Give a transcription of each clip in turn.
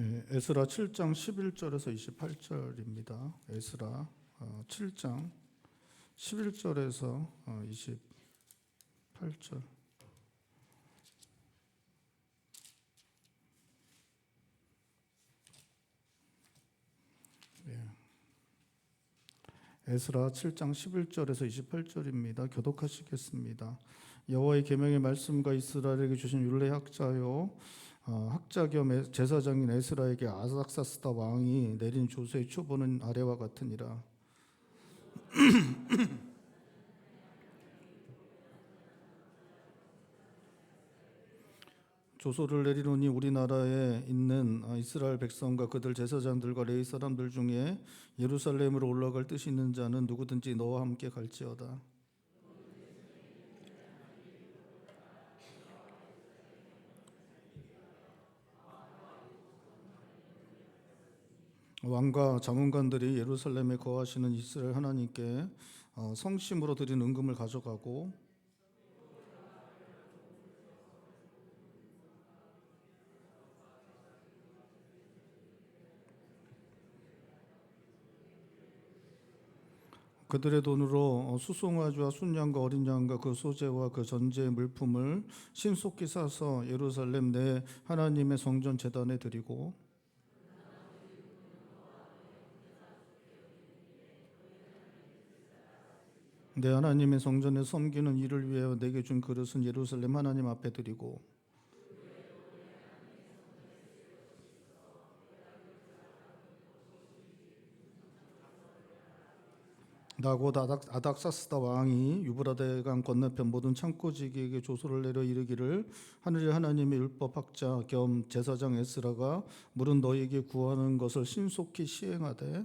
에스라 7장 11절에서 28절입니다. 에스라 7장 11절에서 28절. 에스라 7장 11절에서 28절입니다. 교독하시겠습니다. 여호와의 계명의 말씀과 이스라엘에게 주신 율례 학자요 학자 겸 제사장인 에스라에게 아닥사스다 왕이 내린 조서의 초본은 아래와 같으니라. 조서를 내리노니 우리나라에 있는 이스라엘 백성과 그들 제사장들과 레위 사람들 중에 예루살렘으로 올라갈 뜻이 있는 자는 누구든지 너와 함께 갈지어다. 왕과 자문관들이 예루살렘에 거하시는 이스라엘 하나님께 성심으로 드린 은금을 가져가고 그들의 돈으로 수송아지와 순양과 어린 양과 그 소재와 그 전제의 물품을 신속히 사서 예루살렘 내 하나님의 성전 제단에 드리고 내 하나님의 성전에 섬기는 일을 위하여 내게 준 그릇은 예루살렘 하나님 앞에 드리고 나 곧 아닥사스다 왕이 유브라데강 건너편 모든 창고지기에게 조서를 내려 이르기를 하늘의 하나님의 율법 학자 겸 제사장 에스라가 물은 너희에게 구하는 것을 신속히 시행하되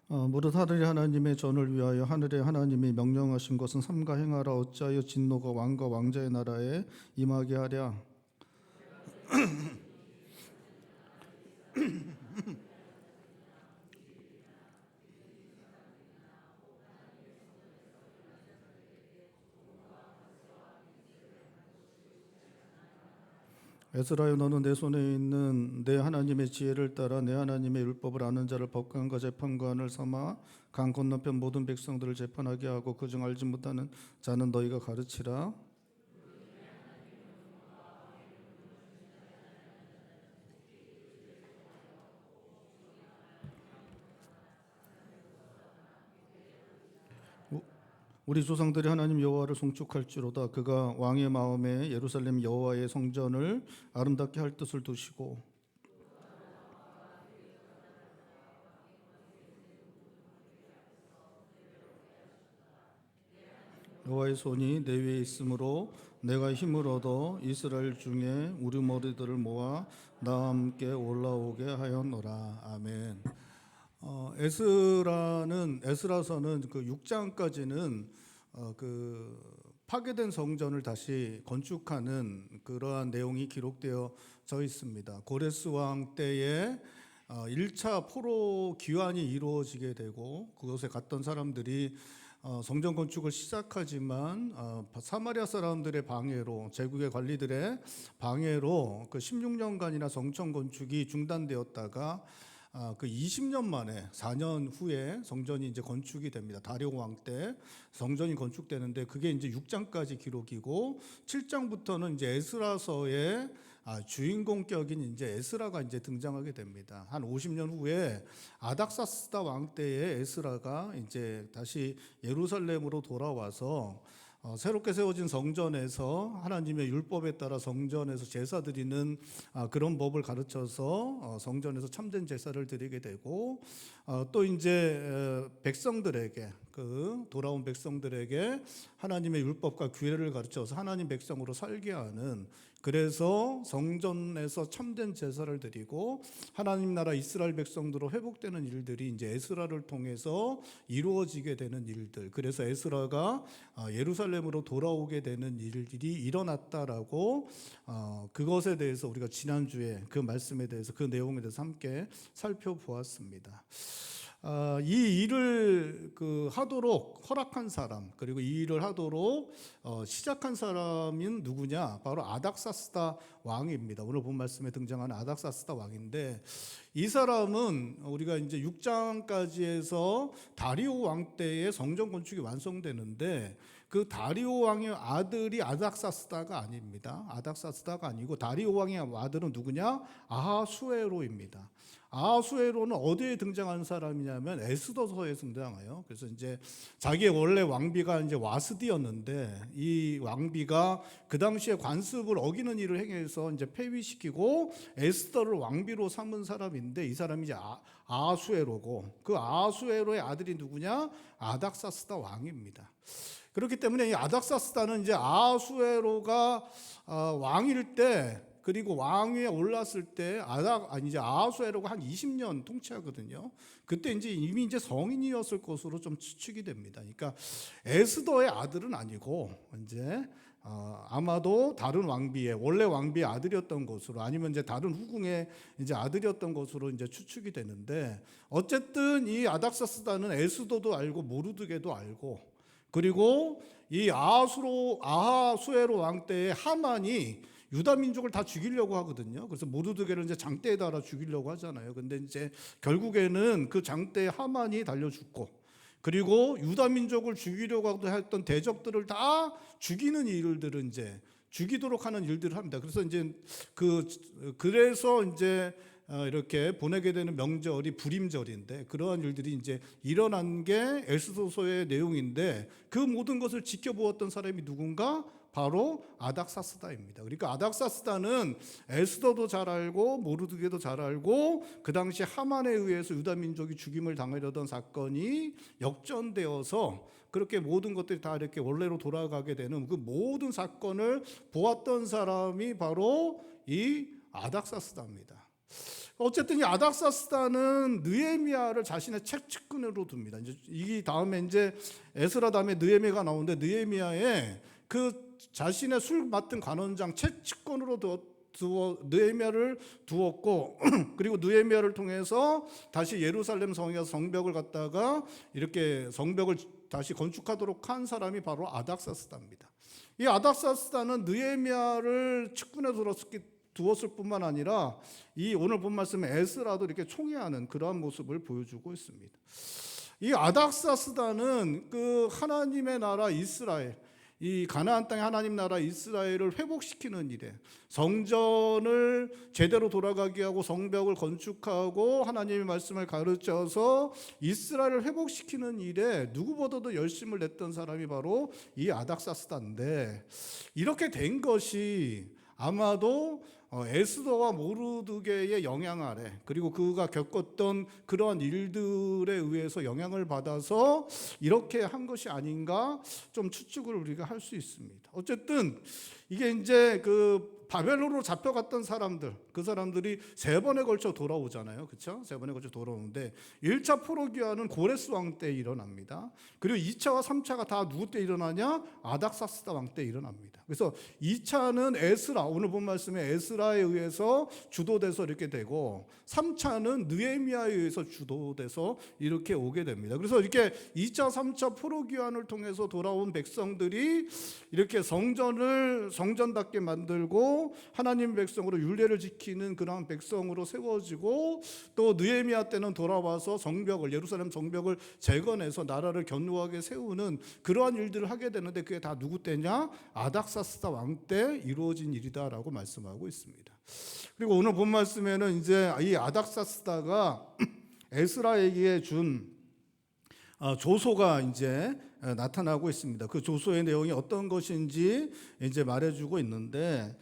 무릇 하늘의 하나님의 전을 위하여 하늘의 하나님이 명령하신 것은 삼가 행하라. 어찌하여 진노가 왕과 왕자의 나라에 임하게 하랴. 에스라여, 너는 내 손에 있는 내 하나님의 지혜를 따라 내 하나님의 율법을 아는 자를 법관과 재판관을 삼아 강 건너편 모든 백성들을 재판하게 하고 그중 알지 못하는 자는 너희가 가르치라. 우리 조상들이 하나님 여호와를 송축할지로다. 그가 왕의 마음에 예루살렘 여호와의 성전을 아름답게 할 뜻을 두시고 여호와의 손이 내 위에 있으므로 내가 힘을 얻어 이스라엘 중에 우리 머리들을 모아 나와 함께 올라오게 하였노라. 아멘. 에스라서는 그 6장까지는 그 파괴된 성전을 다시 건축하는 그러한 내용이 기록되어져 있습니다. 고레스 왕 때에 1차 포로 귀환이 이루어지게 되고 그곳에 갔던 사람들이 성전 건축을 시작하지만 사마리아 사람들의 방해로, 제국의 관리들의 방해로 그 16년간이나 성전 건축이 중단되었다가 그 20년 만에 4년 후에 성전이 이제 건축이 됩니다. 다리오 왕 때 성전이 건축되는데 그게 이제 6장까지 기록이고 7장부터는 이제 에스라서의 주인공격인 이제 에스라가 이제 등장하게 됩니다. 한 50년 후에 아닥사스다 왕 때에 에스라가 이제 다시 예루살렘으로 돌아와서 새롭게 세워진 성전에서 하나님의 율법에 따라 성전에서 제사 드리는 그런 법을 가르쳐서 성전에서 참된 제사를 드리게 되고 또 이제 백성들에게 그 돌아온 백성들에게 하나님의 율법과 규례를 가르쳐서 하나님 백성으로 살게 하는, 그래서 성전에서 참된 제사를 드리고 하나님 나라 이스라엘 백성들로 회복되는 일들이 이제 에스라를 통해서 이루어지게 되는 일들, 그래서 에스라가 예루살렘으로 돌아오게 되는 일들이 일어났다라고 그것에 대해서 우리가 지난주에 그 말씀에 대해서 그 내용에 대해서 함께 살펴보았습니다. 이 일을 하도록 허락한 사람, 그리고 이 일을 하도록 시작한 사람인 누구냐? 바로 아닥사스다 왕입니다. 오늘 본 말씀에 등장하는 아닥사스다 왕인데, 이 사람은 우리가 이제 6장까지 해서 다리오 왕 때에 성전 건축이 완성되는데, 그 다리오 왕의 아들이 아닥사스다가 아닙니다. 아닥사스다가 아니고 다리오 왕의 아들은 누구냐? 아하수에로입니다. 아하수에로는 어디에 등장하는 사람이냐면 에스더서에 등장해요. 그래서 이제 자기의 원래 왕비가 이제 와스디였는데, 이 왕비가 그 당시에 관습을 어기는 일을 행해서 이제 폐위시키고 에스더를 왕비로 삼은 사람인데, 이 사람이 이제 아하수에로고, 그 아하수에로의 아들이 누구냐? 아닥사스다 왕입니다. 그렇기 때문에 이 아닥사스다는 이제 아하수에로가 왕일 때, 그리고 왕위에 올랐을 때 이제 아하수에로가 한 20년 통치하거든요. 그때 이제 이미 이제 성인이었을 것으로 좀 추측이 됩니다. 그러니까 에스더의 아들은 아니고 이제 아마도 다른 왕비의, 원래 왕비의 아들이었던 것으로, 아니면 이제 다른 후궁의 이제 아들이었던 것으로 이제 추측이 되는데, 어쨌든 이 아닥사스다는 에스더도 알고 모르드게도 알고, 그리고 이 아하수에로 왕 때에 하만이 유다 민족을 다 죽이려고 하거든요. 그래서 모르드게를 이제 장대에 달아 죽이려고 하잖아요. 근데 이제 결국에는 그 장대에 하만이 달려 죽고, 그리고 유다 민족을 죽이려고 했던 대적들을 다 죽이는 일들을 이제 죽이도록 하는 일들을 합니다. 그래서 이제 그래서 이제 이렇게 보내게 되는 명절이 불임절인데, 그러한 일들이 이제 일어난 게 에스더서의 내용인데, 그 모든 것을 지켜보았던 사람이 누군가? 바로 아닥사스다입니다. 그러니까 아닥사스다는 에스더도 잘 알고 모르드게도 잘 알고, 그 당시 하만에 의해서 유다 민족이 죽임을 당하려던 사건이 역전되어서 그렇게 모든 것들이 다 이렇게 원래로 돌아가게 되는 그 모든 사건을 보았던 사람이 바로 이 아닥사스다입니다. 어쨌든 이 아닥사스다는 느헤미야를 자신의 책 측근으로 둡니다. 이제 이 다음에 이제 에스라 다음에 느헤미야가 나오는데, 느헤미야에 그 자신의 술 맡은 관원장 책 측근으로 느헤미야를 두었고, 그리고 느헤미야를 통해서 다시 예루살렘 성에서 성벽을 갖다가 이렇게 성벽을 다시 건축하도록 한 사람이 바로 아닥사스다입니다. 이 아닥사스다는 느헤미야를 측근에 두었을 뿐만 아니라 이 오늘 본 말씀에 에스라도 이렇게 총애하는 그러한 모습을 보여주고 있습니다. 이 아닥사스다는 그 하나님의 나라 이스라엘, 이 가나안 땅의 하나님 나라 이스라엘을 회복시키는 일에, 성전을 제대로 돌아가게 하고 성벽을 건축하고 하나님의 말씀을 가르쳐서 이스라엘을 회복시키는 일에 누구보다도 열심을 냈던 사람이 바로 이 아닥사스다인데, 이렇게 된 것이 아마도 에스더와 모르드게의 영향 아래, 그리고 그가 겪었던 그러한 일들에 의해서 영향을 받아서 이렇게 한 것이 아닌가 좀 추측을 우리가 할 수 있습니다. 어쨌든 이게 이제 바벨론으로 잡혀갔던 사람들, 그 사람들이 3번에 걸쳐 돌아오잖아요. 그렇죠? 3번에 걸쳐 돌아오는데 1차 포로기환은 고레스 왕 때 일어납니다. 그리고 2차와 3차가 다 누구 때 일어나냐? 아닥사스다 왕 때 일어납니다. 그래서 2차는 에스라, 오늘 본 말씀에 에스라에 의해서 주도돼서 이렇게 되고, 3차는 느헤미야에 의해서 주도돼서 이렇게 오게 됩니다. 그래서 이렇게 2차, 3차 포로기환을 통해서 돌아온 백성들이 이렇게 성전답게 만들고 하나님 백성으로 율례를 지키는 그런 백성으로 세워지고, 또 느헤미야 때는 돌아와서 예루살렘 성벽을 재건해서 나라를 견고하게 세우는 그러한 일들을 하게 되는데, 그게 다 누구 때냐? 아닥사스다 왕 때 이루어진 일이다라고 말씀하고 있습니다. 그리고 오늘 본 말씀에는 이제 이 아닥사스다가 에스라에게 준 조소가 이제 나타나고 있습니다. 그 조소의 내용이 어떤 것인지 이제 말해주고 있는데,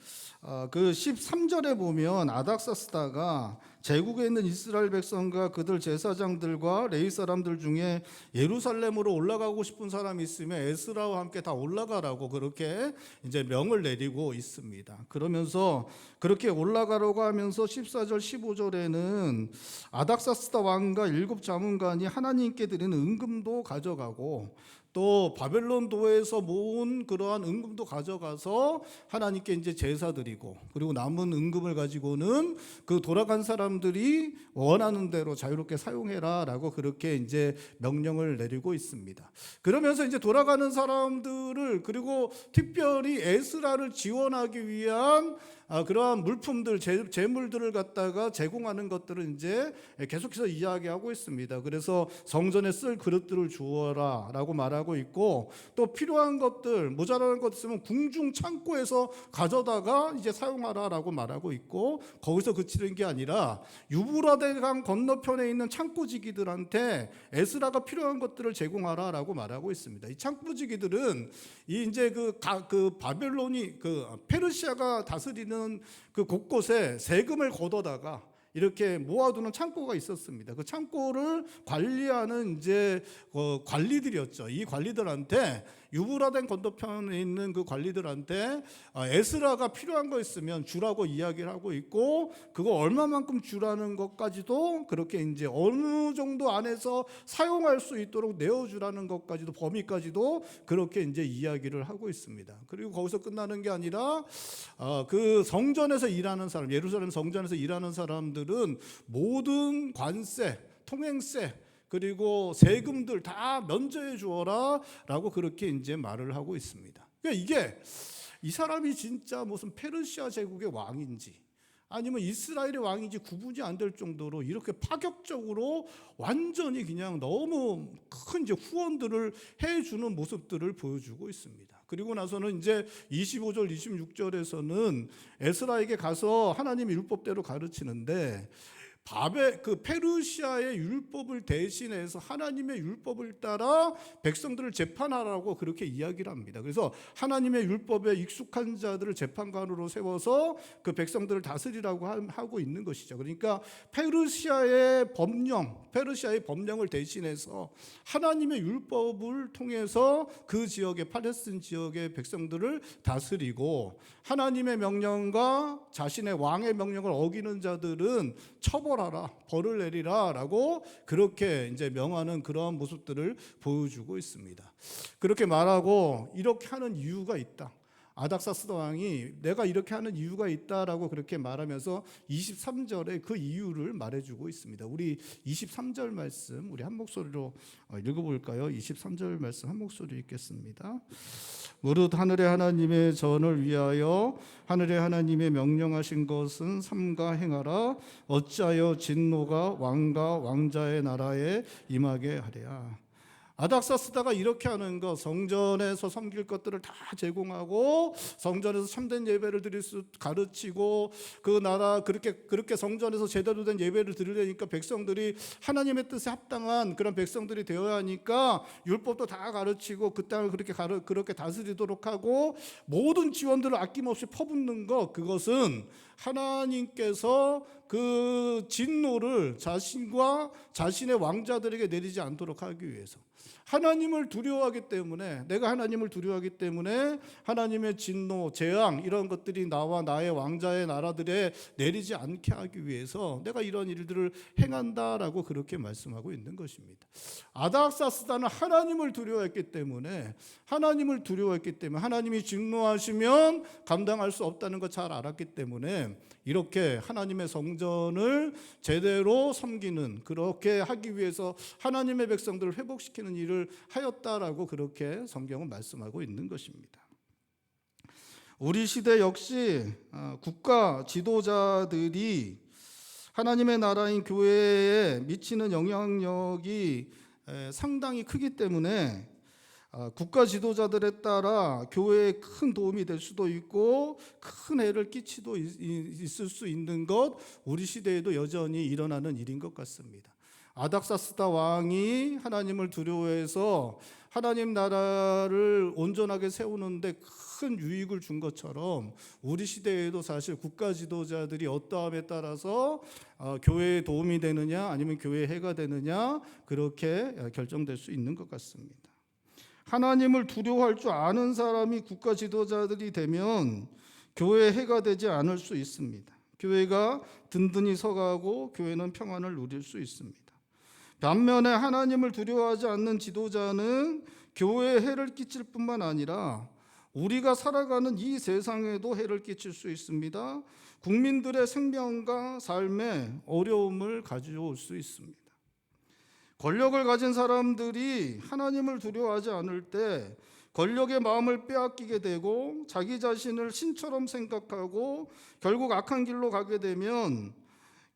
그 13절에 보면 아닥사스다가 제국에 있는 이스라엘 백성과 그들 제사장들과 레위 사람들 중에 예루살렘으로 올라가고 싶은 사람이 있으면 에스라와 함께 다 올라가라고 그렇게 이제 명을 내리고 있습니다. 그러면서 그렇게 올라가라고 하면서 14절 15절에는 아닥사스다 왕과 7 자문관이 하나님께 드리는 은금도 가져가고, 또 바벨론 도에서 모은 그러한 은금도 가져가서 하나님께 이제 제사 드리고, 돌려드리고, 그리고 남은 은금을 가지고는 그 돌아간 사람들이 원하는 대로 자유롭게 사용해라라고 그렇게 이제 명령을 내리고 있습니다. 그러면서 이제 돌아가는 사람들을, 그리고 특별히 에스라를 지원하기 위한 그러한 물품들, 재물들을 갖다가 제공하는 것들을 이제 계속해서 이야기하고 있습니다. 그래서 성전에 쓸 그릇들을 주어라라고 말하고 있고, 또 필요한 것들, 모자라는 것 있으면 궁중 창고에서 가져다가 이제 사용하라라고 말하고 있고, 거기서 그치는 게 아니라 유브라데 강 건너편에 있는 창고지기들한테 에스라가 필요한 것들을 제공하라라고 말하고 있습니다. 이 창고지기들은 이 이제 그 바벨론이 페르시아가 다스리는 그 곳곳에 세금을 걷어다가 이렇게 모아두는 창고가 있었습니다. 그 창고를 관리하는 이제 관리들이었죠. 이 관리들한테, 유브라데 건너편에 있는 그 관리들한테 에스라가 필요한 거 있으면 주라고 이야기를 하고 있고, 그거 얼마만큼 주라는 것까지도 그렇게 이제 어느 정도 안에서 사용할 수 있도록 내어주라는 것까지도, 범위까지도 그렇게 이제 이야기를 하고 있습니다. 그리고 거기서 끝나는 게 아니라 그 성전에서 일하는 사람, 예루살렘 성전에서 일하는 사람들은 모든 관세, 통행세, 그리고 세금들 다 면제해 주어라 라고 그렇게 이제 말을 하고 있습니다. 그러니까 이게 이 사람이 진짜 무슨 페르시아 제국의 왕인지 아니면 이스라엘의 왕인지 구분이 안 될 정도로 이렇게 파격적으로 완전히 그냥 너무 큰 이제 후원들을 해주는 모습들을 보여주고 있습니다. 그리고 나서는 이제 25절, 26절에서는 에스라에게 가서 하나님의 율법대로 가르치는데, 페르시아의 율법을 대신해서 하나님의 율법을 따라 백성들을 재판하라고 그렇게 이야기를 합니다. 그래서 하나님의 율법에 익숙한 자들을 재판관으로 세워서 그 백성들을 다스리라고 하고 있는 것이죠. 그러니까 페르시아의 법령을 대신해서 하나님의 율법을 통해서 그 지역의, 팔레스틴 지역의 백성들을 다스리고, 하나님의 명령과 자신의 왕의 명령을 어기는 자들은 처벌하라, 벌을 내리라라고 그렇게 이제 명하는 그러한 모습들을 보여주고 있습니다. 그렇게 말하고 이렇게 하는 이유가 있다. 아닥사스다 왕이 내가 이렇게 하는 이유가 있다라고 그렇게 말하면서 23절에 그 이유를 말해주고 있습니다. 우리 23절 말씀 우리 한 목소리로 읽어볼까요? 23절 말씀 한 목소리 읽겠습니다. 무릇 하늘의 하나님의 전을 위하여 하늘의 하나님의 명령하신 것은 삼가 행하라. 어찌하여 진노가 왕과 왕자의 나라에 임하게 하랴. 아닥사스다가 이렇게 하는 거, 성전에서 섬길 것들을 다 제공하고 성전에서 참된 예배를 드릴 수 가르치고, 그 나라 그렇게 성전에서 제대로 된 예배를 드리려니까 백성들이 하나님의 뜻에 합당한 그런 백성들이 되어야 하니까 율법도 다 가르치고 그 땅을 그렇게 다스리도록 하고, 모든 지원들을 아낌없이 퍼붓는 것, 그것은 하나님께서 그 진노를 자신과 자신의 왕자들에게 내리지 않도록 하기 위해서, 하나님을 두려워하기 때문에, 내가 하나님을 두려워하기 때문에 하나님의 진노, 재앙 이런 것들이 나와 나의 왕자의 나라들에 내리지 않게 하기 위해서 내가 이런 일들을 행한다라고 그렇게 말씀하고 있는 것입니다. 아닥사스다는 하나님을 두려워했기 때문에 하나님이 진노하시면 감당할 수 없다는 걸 잘 알았기 때문에 이렇게 하나님의 성전을 제대로 섬기는, 그렇게 하기 위해서 하나님의 백성들을 회복시키는 일을 하였다라고 그렇게 성경은 말씀하고 있는 것입니다. 우리 시대 역시 국가 지도자들이 하나님의 나라인 교회에 미치는 영향력이 상당히 크기 때문에 국가 지도자들에 따라 교회에 큰 도움이 될 수도 있고 큰 해를 끼치도 있을 수 있는 것, 우리 시대에도 여전히 일어나는 일인 것 같습니다. 아닥사스다 왕이 하나님을 두려워해서 하나님 나라를 온전하게 세우는데 큰 유익을 준 것처럼 우리 시대에도 사실 국가 지도자들이 어떠함에 따라서 교회에 도움이 되느냐 아니면 교회에 해가 되느냐, 그렇게 결정될 수 있는 것 같습니다. 하나님을 두려워할 줄 아는 사람이 국가 지도자들이 되면 교회에 해가 되지 않을 수 있습니다. 교회가 든든히 서가고 교회는 평안을 누릴 수 있습니다. 반면에 하나님을 두려워하지 않는 지도자는 교회에 해를 끼칠 뿐만 아니라 우리가 살아가는 이 세상에도 해를 끼칠 수 있습니다. 국민들의 생명과 삶에 어려움을 가져올 수 있습니다. 권력을 가진 사람들이 하나님을 두려워하지 않을 때 권력의 마음을 빼앗기게 되고 자기 자신을 신처럼 생각하고 결국 악한 길로 가게 되면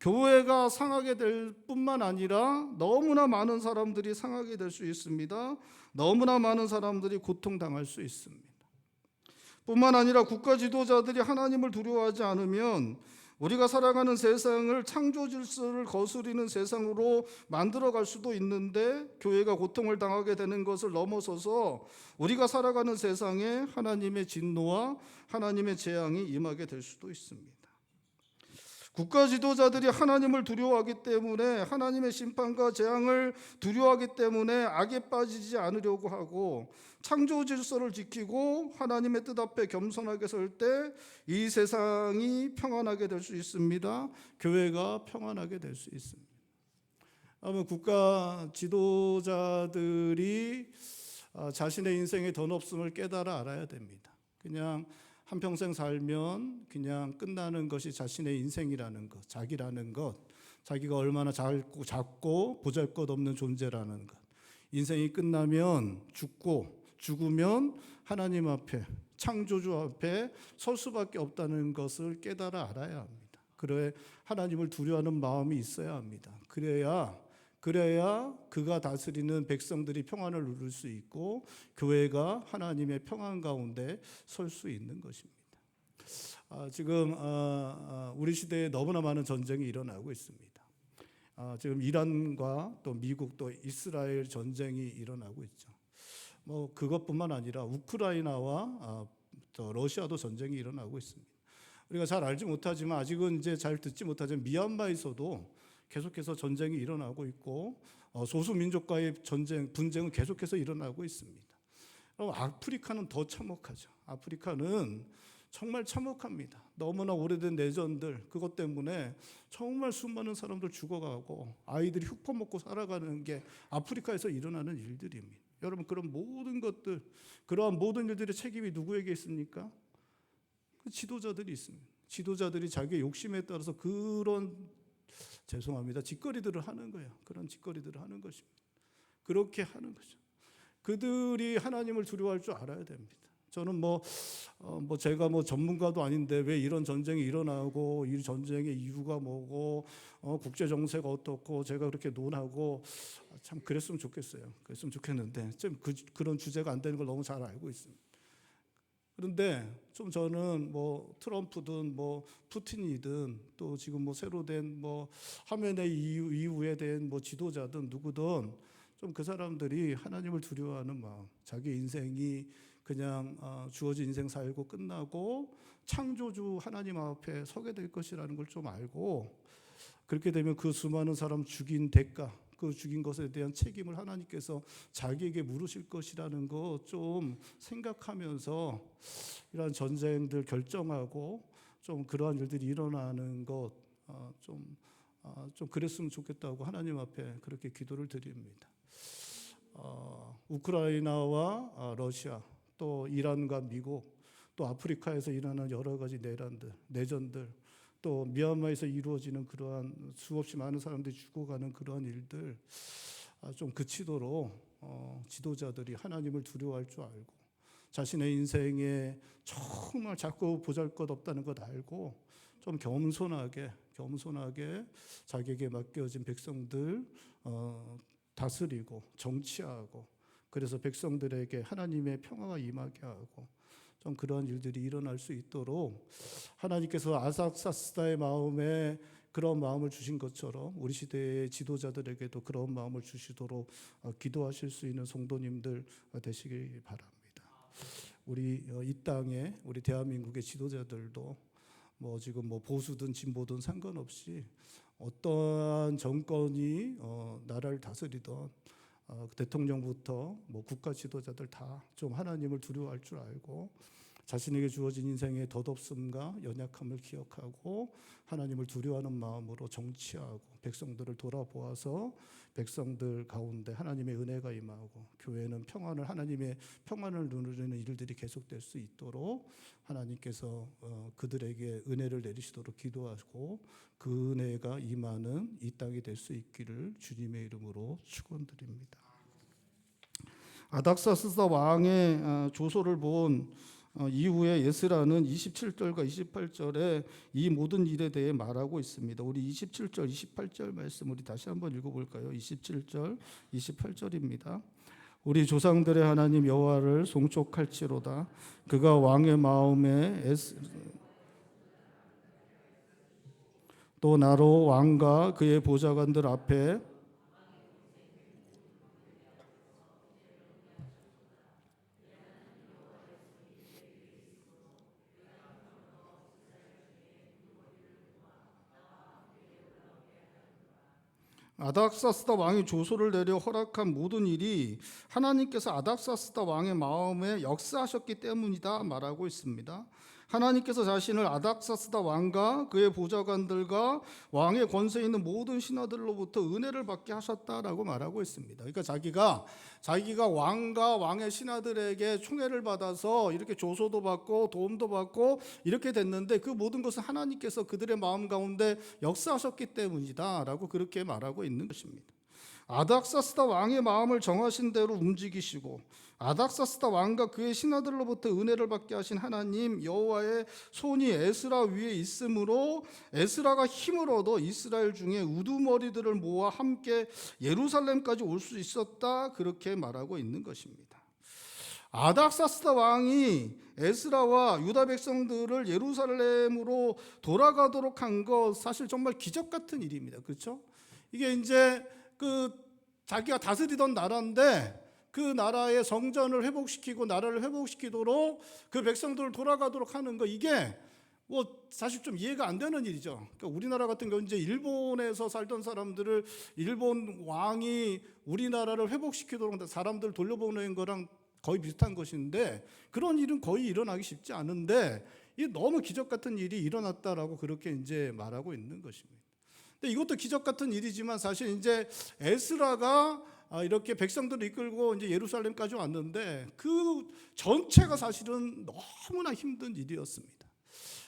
교회가 상하게 될 뿐만 아니라 너무나 많은 사람들이 상하게 될 수 있습니다. 너무나 많은 사람들이 고통당할 수 있습니다. 뿐만 아니라 국가 지도자들이 하나님을 두려워하지 않으면 우리가 살아가는 세상을 창조 질서를 거스리는 세상으로 만들어갈 수도 있는데 교회가 고통을 당하게 되는 것을 넘어서서 우리가 살아가는 세상에 하나님의 진노와 하나님의 재앙이 임하게 될 수도 있습니다. 국가 지도자들이 하나님을 두려워하기 때문에 하나님의 심판과 재앙을 두려워하기 때문에 악에 빠지지 않으려고 하고 창조 질서를 지키고 하나님의 뜻 앞에 겸손하게 설 때 이 세상이 평안하게 될 수 있습니다. 교회가 평안하게 될 수 있습니다. 아마 국가 지도자들이 자신의 인생에 돈 없음을 깨달아 알아야 됩니다. 그냥 한평생 살면 그냥 끝나는 것이 자신의 인생이라는 것, 자기라는 것, 자기가 얼마나 작고 보잘것없는 존재라는 것. 인생이 끝나면 죽으면 하나님 앞에, 창조주 앞에 설 수밖에 없다는 것을 깨달아 알아야 합니다. 그래 하나님을 두려워하는 마음이 있어야 합니다. 그래야 그가 다스리는 백성들이 평안을 누릴 수 있고 교회가 하나님의 평안 가운데 설 수 있는 것입니다. 지금 우리 시대에 너무나 많은 전쟁이 일어나고 있습니다. 지금 이란과 또 미국 또 이스라엘 전쟁이 일어나고 있죠. 뭐 그것뿐만 아니라 우크라이나와 또 러시아도 전쟁이 일어나고 있습니다. 우리가 잘 알지 못하지만 아직은 이제 잘 듣지 못하지만 미얀마에서도 계속해서 전쟁이 일어나고 있고 소수 민족과의 분쟁은 계속해서 일어나고 있습니다. 아프리카는 더 참혹하죠. 아프리카는 정말 참혹합니다. 너무나 오래된 내전들 그것 때문에 정말 수많은 사람들 죽어가고 아이들이 흙퍼먹고 살아가는 게 아프리카에서 일어나는 일들입니다. 여러분 그런 모든 것들 그러한 모든 일들의 책임이 누구에게 있습니까? 그 지도자들이 있습니다. 지도자들이 자기의 욕심에 따라서 짓거리들을 하는 거예요. 그런 짓거리들을 하는 것입니다. 그렇게 하는 거죠. 그들이 하나님을 두려워할 줄 알아야 됩니다. 저는 제가 전문가도 아닌데 왜 이런 전쟁이 일어나고 이 전쟁의 이유가 뭐고 국제 정세가 어떻고 제가 그렇게 논하고 참 그랬으면 좋겠어요. 그랬으면 좋겠는데 좀 그런 주제가 안 되는 걸 너무 잘 알고 있습니다. 그런데 좀 저는 트럼프든 푸틴이든 또 지금 새로 된 하메네이 이후에 된 지도자든 누구든 좀 그 사람들이 하나님을 두려워하는 마음, 자기 인생이 그냥 주어진 인생 살고 끝나고 창조주 하나님 앞에 서게 될 것이라는 걸 좀 알고 그렇게 되면 그 수많은 사람 죽인 대가 그 죽인 것에 대한 책임을 하나님께서 자기에게 물으실 것이라는 거 좀 생각하면서 이러한 전쟁들 결정하고 좀 그러한 일들이 일어나는 것 좀 그랬으면 좋겠다고 하나님 앞에 그렇게 기도를 드립니다. 우크라이나와 러시아 또 이란과 미국 또 아프리카에서 일어나는 여러 가지 내전들 또 미얀마에서 이루어지는 그러한 수없이 많은 사람들이 죽어가는 그러한 일들 좀 그치도록 지도자들이 하나님을 두려워할 줄 알고 자신의 인생에 정말 자꾸 보잘것없다는 것 알고 좀 겸손하게 자기에게 맡겨진 백성들 다스리고 정치하고 그래서 백성들에게 하나님의 평화가 임하게 하고 좀 그러한 일들이 일어날 수 있도록 하나님께서 아삭사스다의 마음에 그런 마음을 주신 것처럼 우리 시대의 지도자들에게도 그런 마음을 주시도록 기도하실 수 있는 성도님들 되시길 바랍니다. 우리 이 땅에 우리 대한민국의 지도자들도 지금 보수든 진보든 상관없이 어떠한 정권이 나라를 다스리던 대통령부터 국가 지도자들 다 좀 하나님을 두려워할 줄 알고 자신에게 주어진 인생의 덧없음과 연약함을 기억하고 하나님을 두려워하는 마음으로 정치하고 백성들을 돌아보아서 백성들 가운데 하나님의 은혜가 임하고 교회는 하나님의 평안을 누리는 일들이 계속될 수 있도록 하나님께서 그들에게 은혜를 내리시도록 기도하고 그 은혜가 임하는 이 땅이 될 수 있기를 주님의 이름으로 축원드립니다. 아닥사스다 왕의 조소를 본 이후에 에스라는 27절과 28절에 이 모든 일에 대해 말하고 있습니다. 우리 27절, 28절 말씀 우리 다시 한번 읽어볼까요? 27절, 28절입니다. 우리 조상들의 하나님 여호와를 송축할지로다. 그가 왕의 마음에 또 나로 왕과 그의 보좌관들 앞에 아닥사스다 왕이 조소를 내려 허락한 모든 일이 하나님께서 아닥사스다 왕의 마음에 역사하셨기 때문이다 말하고 있습니다. 하나님께서 자신을 아닥사스다 왕과 그의 보좌관들과 왕의 권세에 있는 모든 신하들로부터 은혜를 받게 하셨다라고 말하고 있습니다. 그러니까 자기가 왕과 왕의 신하들에게 총애를 받아서 이렇게 조소도 받고 도움도 받고 이렇게 됐는데 그 모든 것은 하나님께서 그들의 마음 가운데 역사하셨기 때문이다라고 그렇게 말하고 있는 것입니다. 아닥사스다 왕의 마음을 정하신 대로 움직이시고 아닥사스다 왕과 그의 신하들로부터 은혜를 받게 하신 하나님 여호와의 손이 에스라 위에 있으므로 에스라가 힘을 얻어 이스라엘 중에 우두머리들을 모아 함께 예루살렘까지 올 수 있었다 그렇게 말하고 있는 것입니다. 아닥사스다 왕이 에스라와 유다 백성들을 예루살렘으로 돌아가도록 한 것 사실 정말 기적 같은 일입니다. 그렇죠? 이게 이제 자기가 다스리던 나라인데 그 나라의 성전을 회복시키고 나라를 회복시키도록 그 백성들을 돌아가도록 하는 거 이게 사실 좀 이해가 안 되는 일이죠. 그러니까 우리나라 같은 경우 이제 일본에서 살던 사람들을 일본 왕이 우리나라를 회복시키도록 사람들을 돌려보내는 거랑 거의 비슷한 것인데 그런 일은 거의 일어나기 쉽지 않은데 이 너무 기적 같은 일이 일어났다라고 그렇게 이제 말하고 있는 것입니다. 근데 이것도 기적 같은 일이지만 사실 이제 에스라가 이렇게 백성들을 이끌고 이제 예루살렘까지 왔는데 그 전체가 사실은 너무나 힘든 일이었습니다.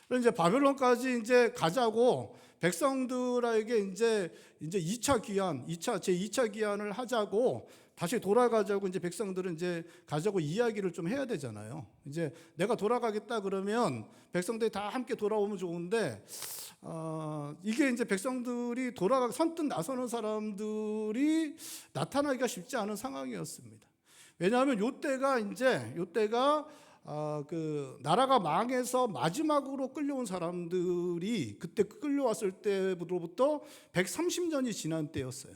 그래서 이제 바벨론까지 이제 가자고 백성들에게 이제 2차 귀환, 제2차 귀환을 하자고 다시 돌아가자고 이제 백성들은 이제 가자고 이야기를 좀 해야 되잖아요. 이제 내가 돌아가겠다 그러면 백성들이 다 함께 돌아오면 좋은데 이게 이제 백성들이 선뜻 나서는 사람들이 나타나기가 쉽지 않은 상황이었습니다. 왜냐하면 요때가 그 나라가 망해서 마지막으로 끌려온 사람들이 그때 끌려왔을 때부터 130년이 지난 때였어요.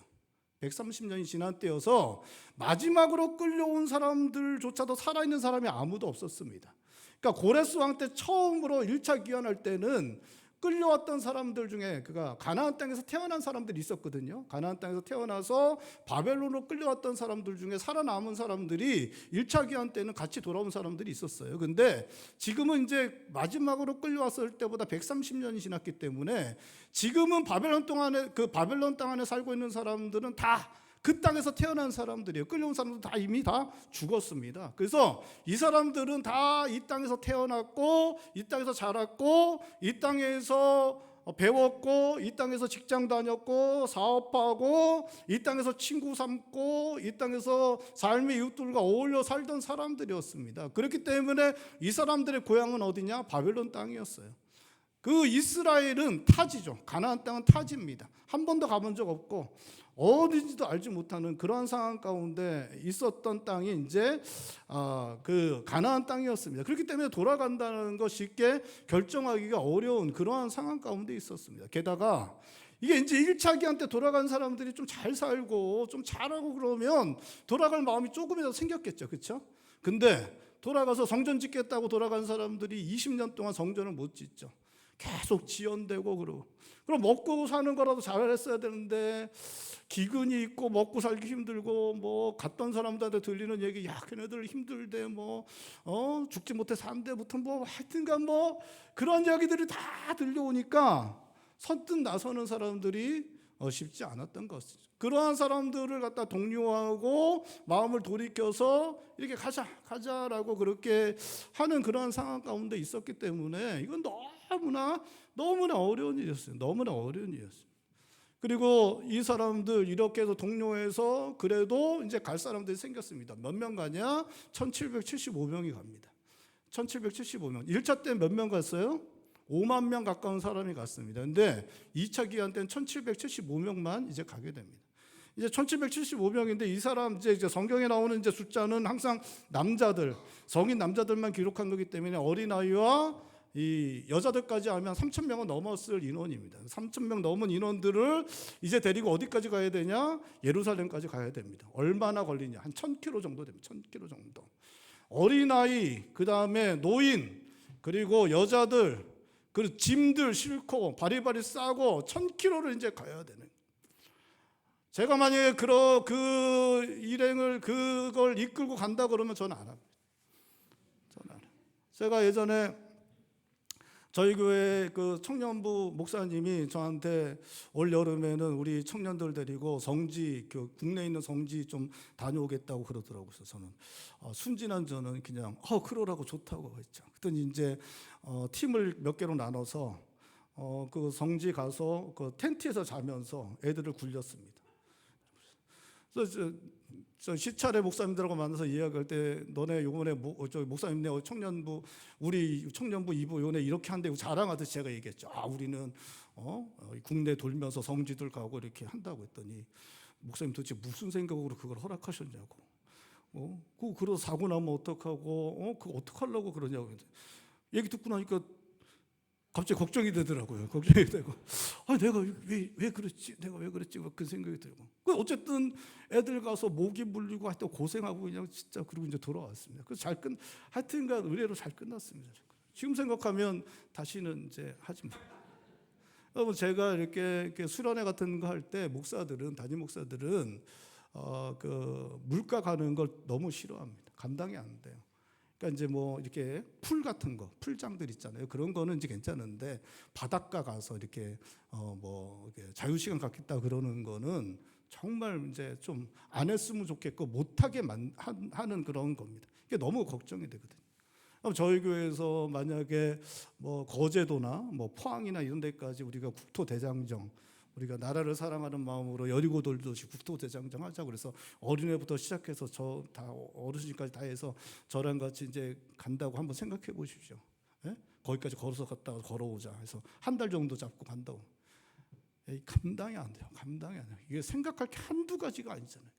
130년이 지난 때여서 마지막으로 끌려온 사람들조차도 살아있는 사람이 아무도 없었습니다. 그러니까 고레스 왕 때 처음으로 1차 귀환할 때는 끌려왔던 사람들 중에 그가 가나안 땅에서 태어난 사람들이 있었거든요. 가나안 땅에서 태어나서 바벨론으로 끌려왔던 사람들 중에 살아남은 사람들이 1차 귀환 때는 같이 돌아온 사람들이 있었어요. 근데 지금은 이제 마지막으로 끌려왔을 때보다 130년이 지났기 때문에 지금은 바벨론 땅 안에 살고 있는 사람들은 다 그 땅에서 태어난 사람들이에요. 끌려온 사람들 다 이미 다 죽었습니다. 그래서 이 사람들은 다 이 땅에서 태어났고 이 땅에서 자랐고 이 땅에서 배웠고 이 땅에서 직장 다녔고 사업하고 이 땅에서 친구 삼고 이 땅에서 삶의 이웃들과 어울려 살던 사람들이었습니다. 그렇기 때문에 이 사람들의 고향은 어디냐? 바벨론 땅이었어요. 그 이스라엘은 타지죠. 가나안 땅은 타지입니다. 한 번도 가본 적 없고 어딘지도 알지 못하는 그러한 상황 가운데 있었던 땅이 이제 그 가나안 땅이었습니다. 그렇기 때문에 돌아간다는 것 쉽게 결정하기가 어려운 그러한 상황 가운데 있었습니다. 게다가 이게 이제 1차 기한 때 돌아간 사람들이 좀 잘 살고 좀 잘하고 그러면 돌아갈 마음이 조금이라도 생겼겠죠. 그렇죠? 근데 돌아가서 성전 짓겠다고 돌아간 사람들이 20년 동안 성전을 못 짓죠. 계속 지연되고 그러고, 그럼 먹고 사는 거라도 잘했어야 되는데 기근이 있고 먹고 살기 힘들고 뭐 갔던 사람들한테 들리는 얘기, 야 걔네들 힘들대, 뭐 죽지 못해 산대부터 뭐 하여튼간 뭐 그런 이야기들이 다 들려오니까 선뜻 나서는 사람들이 쉽지 않았던 것이죠. 그러한 사람들을 갖다 독려하고 마음을 돌이켜서 이렇게 가자라고 그렇게 하는 그러한 상황 가운데 있었기 때문에 이건 너무나 어려운 일이었어요. 너무나 어려운 일이었어요. 그리고 이 사람들 이렇게 해서 독려해서 그래도 이제 갈 사람들이 생겼습니다. 몇 명 가냐? 1775명이 갑니다. 1775명. 1차 때는 몇 명 갔어요? 5만 명 가까운 사람이 갔습니다. 근데 2차 기간 때는 1775명만 이제 가게 됩니다. 이제 1775명인데 이 사람 이제 성경에 나오는 이제 숫자는 항상 남자들, 성인 남자들만 기록한 거기 때문에 어린아이와 이 여자들까지 하면 3,000명은 넘었을 인원입니다. 3,000명 넘은 인원들을 이제 데리고 어디까지 가야 되냐? 예루살렘까지 가야 됩니다. 얼마나 걸리냐? 한 1,000km 정도 됩니다. 1,000km 정도. 어린아이, 그 다음에 노인, 그리고 여자들, 그 짐들 싣고 바리바리 싸고 1,000km를 이제 가야 되는. 제가 만약에 그 일행을 그걸 이끌고 간다 그러면 저는 안 합니다. 저는 안 해요. 제가 예전에 저희 교회 그 청년부 목사님이 저한테 올 여름에는 우리 청년들 데리고 성지, 국내에 있는 성지 좀 다녀오겠다고 그러더라고요. 그래서 저는 순진한 저는 그냥 그러라고 좋다고 했죠. 그랬더니 이제 팀을 몇 개로 나눠서 그 성지 가서 그 텐트에서 자면서 애들을 굴렸습니다. 그래서 저 시찰의 목사님들하고 만나서 이야기할 때 너네 요번에 목사님네 청년부 우리 청년부 2부 요번에 이렇게 한다고 자랑하듯이 제가 얘기했죠. 우리는 국내 돌면서 성지들 가고 이렇게 한다고 했더니 목사님 도대체 무슨 생각으로 그걸 허락하셨냐고. 그러다 사고 나면 어떡하고 그거 어떡하려고 그러냐고. 얘기 듣고 나니까 갑자기 걱정이 되더라고요. 걱정이 되고, 내가 왜 그랬지? 내가 왜 그랬지? 그 생각이 들고. 어쨌든 애들 가서 모기 물리고 하여튼 고생하고 그냥 진짜 그리고 이제 돌아왔습니다. 그래서 하여튼간 의외로 잘 끝났습니다. 지금 생각하면 다시는 이제 하지 마. 여러분 제가 이렇게 수련회 같은 거 할 때 담임 목사들은 그 물가 가는 걸 너무 싫어합니다. 감당이 안 돼요. 그러니까 이제 뭐 이렇게 풀 같은 거, 풀장들 있잖아요. 그런 거는 이제 괜찮은데 바닷가 가서 이렇게 이렇게 자유시간 갖겠다 그러는 거는 정말 이제 좀 안 했으면 좋겠고 못하게 하는 그런 겁니다. 이게 너무 걱정이 되거든요. 그럼 저희 교회에서 만약에 뭐 거제도나 뭐 포항이나 이런 데까지 우리가 국토대장정, 우리가 나라를 사랑하는 마음으로 여리고 돌듯이 국토대장정 하자 그래서 어린애부터 시작해서 저 다 어르신까지 다 해서 저랑 같이 이제 간다고 한번 생각해 보십시오. 예? 거기까지 걸어서 갔다가 걸어오자 해서 한 달 정도 잡고 간다고. 감당이 안 돼요. 감당이 안 돼요. 이게 생각할 게 한두 가지가 아니잖아요.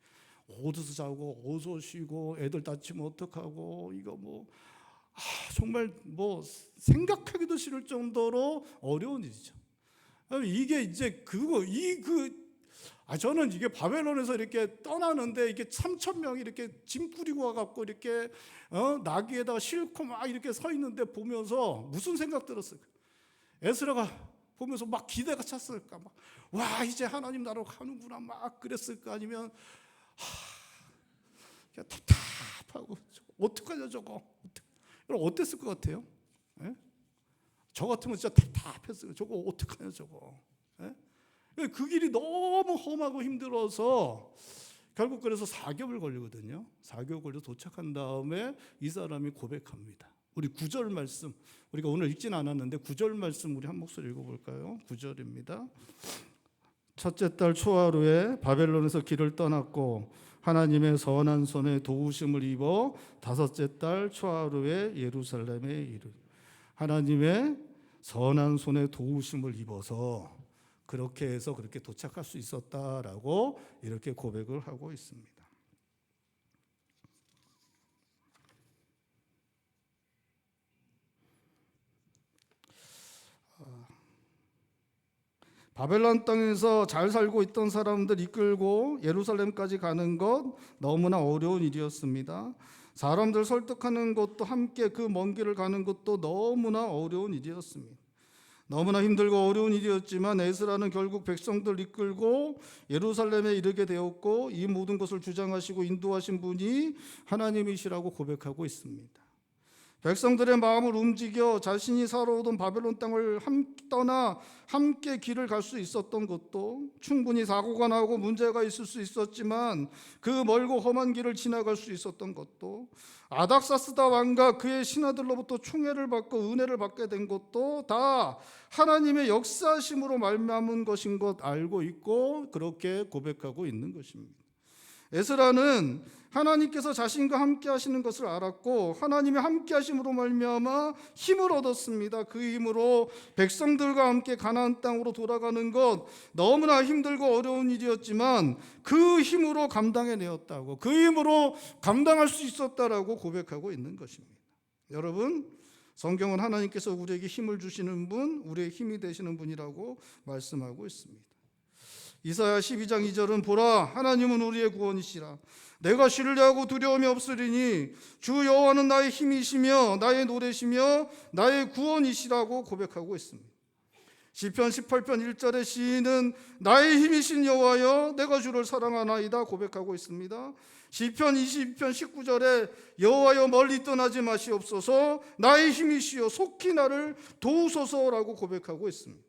어디서 자고 어디서 쉬고 애들 다치면 어떡하고 이거 뭐 정말 뭐 생각하기도 싫을 정도로 어려운 일이죠. 이게 이제 저는 이게 바벨론에서 이렇게 떠나는데 이게 3,000명이 이렇게 짐 꾸리고 와갖고 이렇게 나귀에다가 싣고 막 이렇게 서 있는데 보면서 무슨 생각 들었을까? 에스라가 보면서 막 기대가 찼을까? 와 이제 하나님 나라로 가는구나 막 그랬을까? 아니면 그냥 답답하고 어떡하냐 저거. 여러분 어땠을 것 같아요? 예? 저 같으면 진짜 답답했어요. 저거 어떡하냐 저거. 예? 그 길이 너무 험하고 힘들어서 결국 그래서 4개월 걸리거든요. 4개월 걸려 도착한 다음에 이 사람이 고백합니다. 우리 9절 말씀, 우리가 오늘 읽진 않았는데 9절 말씀 우리 한 목소리 읽어볼까요? 9절입니다. 첫째 달 초하루에 바벨론에서 길을 떠났고 하나님의 선한 손에 도우심을 입어 다섯째 달 초하루에 예루살렘에 이르. 하나님의 선한 손에 도우심을 입어서 그렇게 해서 그렇게 도착할 수 있었다라고 이렇게 고백을 하고 있습니다. 바벨론 땅에서 잘 살고 있던 사람들 이끌고 예루살렘까지 가는 것 너무나 어려운 일이었습니다. 사람들 설득하는 것도 함께 그 먼 길을 가는 것도 너무나 어려운 일이었습니다. 너무나 힘들고 어려운 일이었지만 에스라는 결국 백성들 이끌고 예루살렘에 이르게 되었고 이 모든 것을 주장하시고 인도하신 분이 하나님이시라고 고백하고 있습니다. 백성들의 마음을 움직여 자신이 살아오던 바벨론 땅을 떠나 함께 길을 갈 수 있었던 것도 충분히 사고가 나고 문제가 있을 수 있었지만 그 멀고 험한 길을 지나갈 수 있었던 것도 아닥사스다 왕과 그의 신하들로부터 총애를 받고 은혜를 받게 된 것도 다 하나님의 역사심으로 말미암은 것인 것 알고 있고 그렇게 고백하고 있는 것입니다. 에스라는 하나님께서 자신과 함께 하시는 것을 알았고 하나님의 함께 하심으로 말미암아 힘을 얻었습니다. 그 힘으로 백성들과 함께 가나안 땅으로 돌아가는 것 너무나 힘들고 어려운 일이었지만 그 힘으로 감당해내었다고, 그 힘으로 감당할 수 있었다라고 고백하고 있는 것입니다. 여러분, 성경은 하나님께서 우리에게 힘을 주시는 분, 우리의 힘이 되시는 분이라고 말씀하고 있습니다. 이사야 12장 2절은 보라 하나님은 우리의 구원이시라 내가 신뢰하고 두려움이 없으리니 주 여호와는 나의 힘이시며 나의 노래시며 나의 구원이시라고 고백하고 있습니다. 시편 18편 1절의 시인은 나의 힘이신 여호와여 내가 주를 사랑하나이다 고백하고 있습니다. 시편 22편 19절에 여호와여 멀리 떠나지 마시옵소서 나의 힘이시여 속히 나를 도우소서라고 고백하고 있습니다.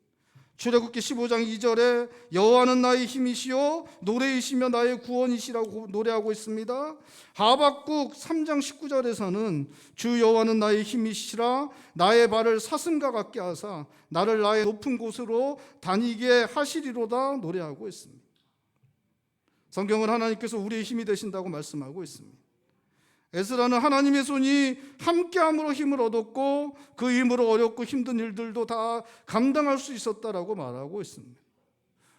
출애굽기 15장 2절에 여호와는 나의 힘이시요 노래이시며 나의 구원이시라고 노래하고 있습니다. 하박국 3장 19절에서는 주 여호와는 나의 힘이시라 나의 발을 사슴과 같게 하사 나를 나의 높은 곳으로 다니게 하시리로다 노래하고 있습니다. 성경은 하나님께서 우리의 힘이 되신다고 말씀하고 있습니다. 에스라는 하나님의 손이 함께함으로 힘을 얻었고 그 힘으로 어렵고 힘든 일들도 다 감당할 수 있었다라고 말하고 있습니다.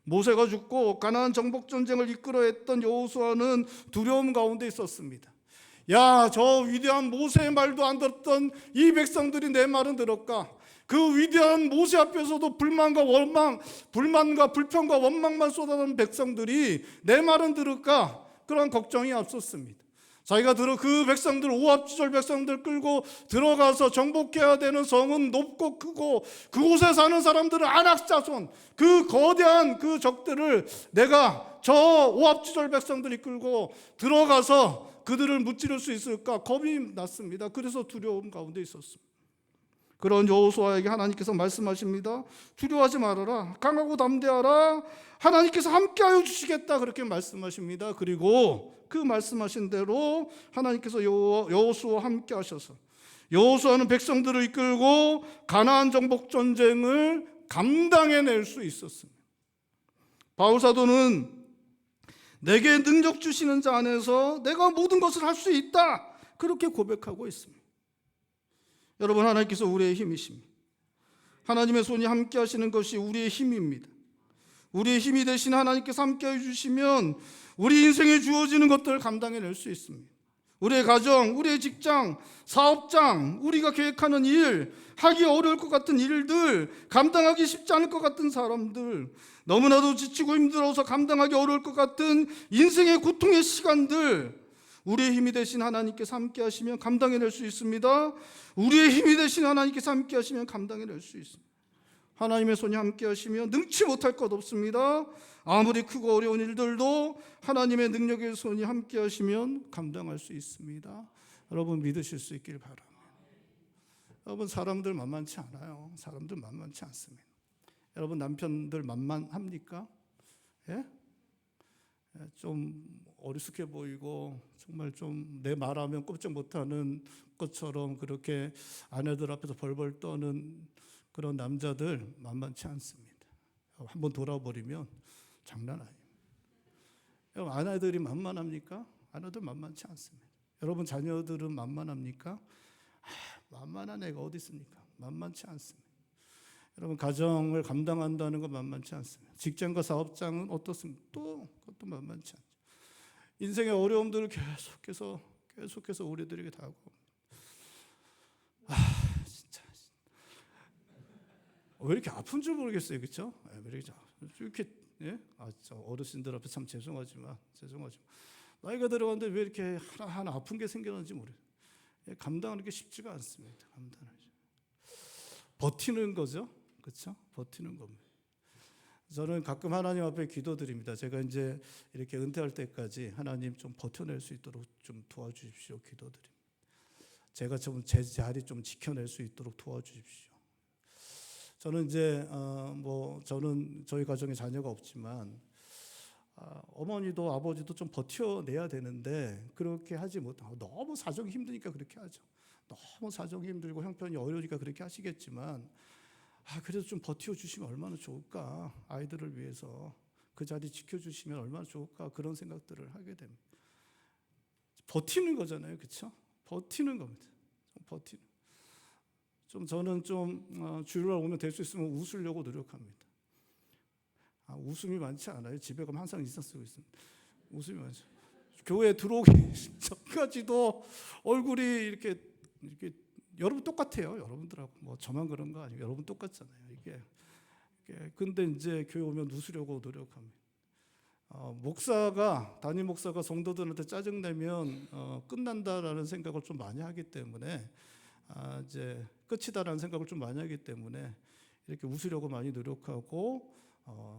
모세가 죽고 가나안 정복 전쟁을 이끌어했던 여호수아는 두려움 가운데 있었습니다. 야, 저 위대한 모세의 말도 안 들었던 이 백성들이 내 말은 들을까? 그 위대한 모세 앞에서도 불만과 불평과 원망만 쏟아내는 백성들이 내 말은 들을까? 그런 걱정이 앞섰습니다. 자기가 그 백성들 오합지졸 백성들 끌고 들어가서 정복해야 되는 성은 높고 크고 그곳에 사는 사람들은 아낙 자손 그 거대한 그 적들을 내가 저 오합지졸 백성들이 끌고 들어가서 그들을 무찌를 수 있을까 겁이 났습니다. 그래서 두려움 가운데 있었습니다. 그런 여호수아에게 하나님께서 말씀하십니다. 두려워하지 말아라 강하고 담대하라 하나님께서 함께하여 주시겠다 그렇게 말씀하십니다. 그리고 그 말씀하신 대로 하나님께서 여호수아와 함께 하셔서 여호수아는 백성들을 이끌고 가나안 정복 전쟁을 감당해낼 수 있었습니다. 바울 사도는 내게 능력 주시는 자 안에서 내가 모든 것을 할 수 있다 그렇게 고백하고 있습니다. 여러분, 하나님께서 우리의 힘이십니다. 하나님의 손이 함께 하시는 것이 우리의 힘입니다. 우리의 힘이 되신 하나님께서 함께 해주시면 우리 인생에 주어지는 것들을 감당해낼 수 있습니다. 우리의 가정, 우리의 직장, 사업장, 우리가 계획하는 일, 하기 어려울 것 같은 일들, 감당하기 쉽지 않을 것 같은 사람들, 너무나도 지치고 힘들어서 감당하기 어려울 것 같은 인생의 고통의 시간들, 우리의 힘이 되신 하나님께서 함께 하시면 감당해낼 수 있습니다. 우리의 힘이 되신 하나님께서 함께 하시면 감당해낼 수 있습니다. 하나님의 손이 함께 하시면 능치 못할 것 없습니다. 아무리 크고 어려운 일들도 하나님의 능력의 손이 함께 하시면 감당할 수 있습니다. 여러분 믿으실 수 있길 바랍니다. 여러분 사람들 만만치 않아요. 사람들 만만치 않습니다. 여러분 남편들 만만합니까? 예? 좀 어리숙해 보이고 정말 좀 내 말하면 꼼짝 못하는 것처럼 그렇게 아내들 앞에서 벌벌 떠는 그런 남자들 만만치 않습니다. 한번 돌아버리면 장난 아닙니다. 여러분 아내들이 만만합니까? 아내들 만만치 않습니다. 여러분 자녀들은 만만합니까? 만만한 애가 어디 있습니까? 만만치 않습니다. 여러분 가정을 감당한다는 건 만만치 않습니다. 직장과 사업장은 어떻습니까? 그것도 만만치 않죠. 인생의 어려움들을 계속해서 우리들에게 다가옵니다. 진짜 왜 이렇게 아픈 줄 모르겠어요, 그렇죠? 왜 이렇게 예? 어르신들 앞에 참 죄송하지만 나이가 들어갔는데 왜 이렇게 하나 아픈 게 생겼는지 모르겠어요. 감당하는 게 쉽지가 않습니다. 버티는 거죠. 그렇죠? 버티는 겁니다. 저는 가끔 하나님 앞에 기도드립니다. 제가 이제 이렇게 은퇴할 때까지 하나님 좀 버텨낼 수 있도록 좀 도와주십시오. 기도드립니다. 제가 좀 제 자리 좀 지켜낼 수 있도록 도와주십시오. 저는 이제 저는 저희 가정에 자녀가 없지만 어머니도 아버지도 좀 버텨내야 되는데 그렇게 하지 못하고 너무 사정이 힘드니까 그렇게 하죠. 너무 사정이 힘들고 형편이 어려우니까 그렇게 하시겠지만 그래도 좀 버텨주시면 얼마나 좋을까. 아이들을 위해서 그 자리 지켜주시면 얼마나 좋을까. 그런 생각들을 하게 됩니다. 버티는 거잖아요. 그렇죠? 버티는 겁니다. 버티는. 저는 주일날 오면 될 수 있으면 웃으려고 노력합니다. 웃음이 많지 않아요. 집에 가면 항상 인상 쓰고 있습니다. 웃음이 많죠. 교회 들어오기 전까지도 얼굴이 이렇게 여러분 똑같아요. 여러분들하고 저만 그런 거 아니에요. 여러분 똑같잖아요. 이게 근데 이제 교회 오면 웃으려고 노력합니다. 담임 목사가 성도들한테 짜증 내면 끝난다라는 생각을 좀 많이 하기 때문에 이제 끝이다라는 생각을 좀 많이 하기 때문에 이렇게 웃으려고 많이 노력하고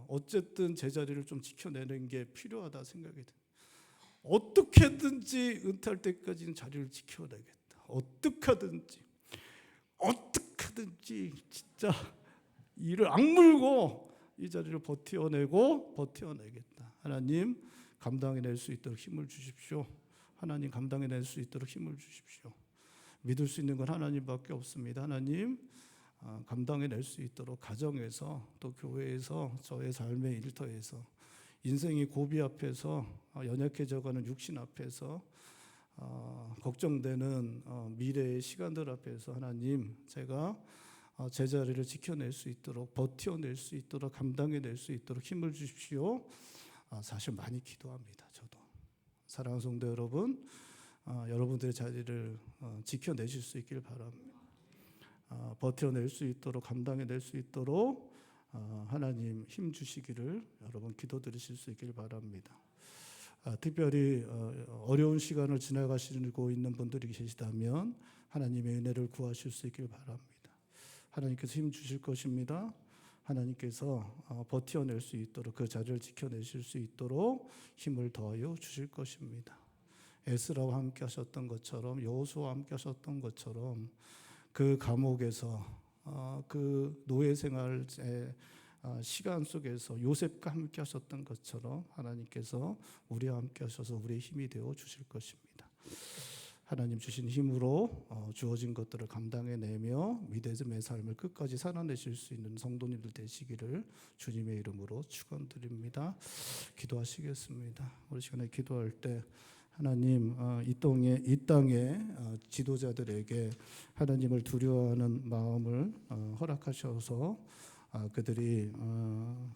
어쨌든 제자리를 좀 지켜내는 게 필요하다 생각이 듭니다. 어떻게든지 은퇴할 때까지는 자리를 지켜내겠다. 어떻게든지 진짜 이를 악물고 이 자리를 버텨내겠다. 하나님 감당해낼 수 있도록 힘을 주십시오. 하나님 감당해낼 수 있도록 힘을 주십시오. 믿을 수 있는 건 하나님밖에 없습니다. 하나님 감당해낼 수 있도록 가정에서 또 교회에서 저의 삶의 일터에서 인생의 고비 앞에서 연약해져가는 육신 앞에서 걱정되는 미래의 시간들 앞에서 하나님 제가 제자리를 지켜낼 수 있도록 버텨낼 수 있도록 감당해낼 수 있도록 힘을 주십시오. 사실 많이 기도합니다. 저도 사랑하는 성도 여러분 여러분들의 자리를 지켜내실 수 있길 바랍니다. 버텨낼 수 있도록 감당해낼 수 있도록 하나님 힘 주시기를 여러분 기도드리실 수 있길 바랍니다. 특별히 어려운 시간을 지나가시고 있는 분들이 계시다면 하나님의 은혜를 구하실 수 있길 바랍니다. 하나님께서 힘 주실 것입니다. 하나님께서 버텨낼 수 있도록 그 자리를 지켜내실 수 있도록 힘을 더하여 주실 것입니다. 에스라와 함께 하셨던 것처럼 여호수아와 함께 하셨던 것처럼 그 감옥에서 그 노예 생활의 시간 속에서 요셉과 함께 하셨던 것처럼 하나님께서 우리와 함께 하셔서 우리의 힘이 되어 주실 것입니다. 하나님 주신 힘으로 주어진 것들을 감당해내며 믿음의 삶을 끝까지 살아내실 수 있는 성도님들 되시기를 주님의 이름으로 축원드립니다. 기도하시겠습니다. 우리 시간에 기도할 때 하나님 이 땅에 지도자들에게 하나님을 두려워하는 마음을 허락하셔서 그들이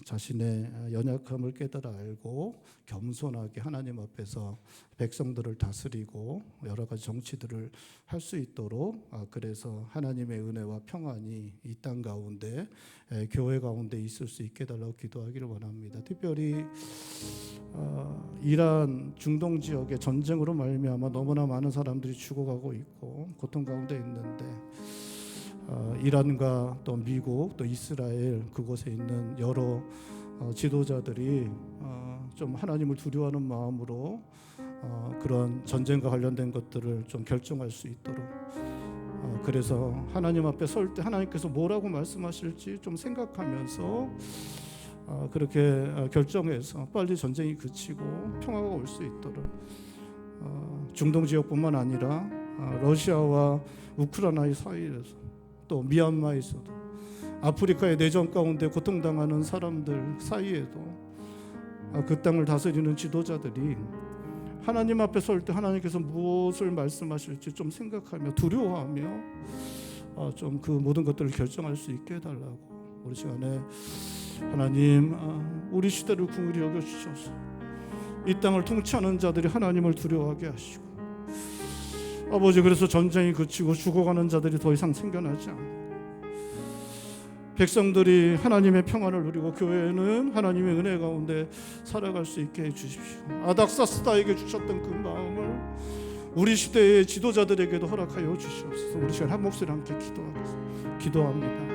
자신의 연약함을 깨달아 알고 겸손하게 하나님 앞에서 백성들을 다스리고 여러 가지 정치들을 할 수 있도록 그래서 하나님의 은혜와 평안이 이 땅 가운데 교회 가운데 있을 수 있게 달라고 기도하기를 원합니다. 특별히 이란 중동 지역의 전쟁으로 말미암아 너무나 많은 사람들이 죽어가고 있고 고통 가운데 있는데 이란과 또 미국 또 이스라엘 그곳에 있는 여러 지도자들이 좀 하나님을 두려워하는 마음으로 그런 전쟁과 관련된 것들을 좀 결정할 수 있도록 그래서 하나님 앞에 설 때 하나님께서 뭐라고 말씀하실지 좀 생각하면서 그렇게 결정해서 빨리 전쟁이 그치고 평화가 올 수 있도록 중동 지역뿐만 아니라 러시아와 우크라이나의 사이에서 또 미얀마에서도 아프리카의 내전 가운데 고통당하는 사람들 사이에도 그 땅을 다스리는 지도자들이 하나님 앞에 설 때 하나님께서 무엇을 말씀하실지 좀 생각하며 두려워하며 좀 그 모든 것들을 결정할 수 있게 해달라고 우리 시간에 하나님 우리 시대를 긍휼히 여겨주셔서 이 땅을 통치하는 자들이 하나님을 두려워하게 하시고 아버지 그래서 전쟁이 그치고 죽어가는 자들이 더 이상 생겨나지 않고 백성들이 하나님의 평안을 누리고 교회는 하나님의 은혜 가운데 살아갈 수 있게 해주십시오. 아닥사스다에게 주셨던 그 마음을 우리 시대의 지도자들에게도 허락하여 주시옵소서. 우리 시간 한 목소리 함께 기도합니다.